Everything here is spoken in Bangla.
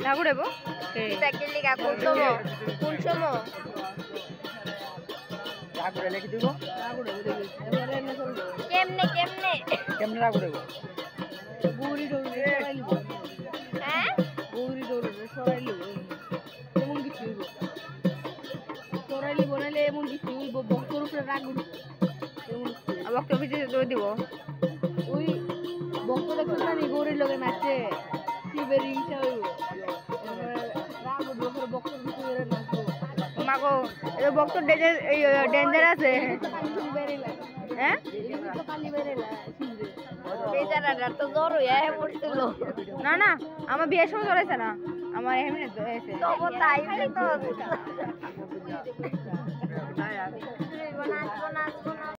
রাগুড়েব কেমনে কেমনে কেমনে রাগুড়েব গৌরী ডৌড়ে সরাই লিব হ্যাঁ গৌরী ডৌড়ে সরাই লিব এমন কিছু হইব সরাই লিব নাহলে এমন কিছু হইব বক্তর উপরে রাগ উঠব বক্তর ভিতরে দৌড় দিব ওই বক্তর দেখতে জানি গৌরীর লগে নাচে শিবের হিংসা হইব রাগ উঠব করে বক্তর ভিতরে নাচবো মাগো এই বক্তর ডেঞ্জার আছে হ্যাঁ না না আমার বিয়ের সময় চলেছে না আমার এমনি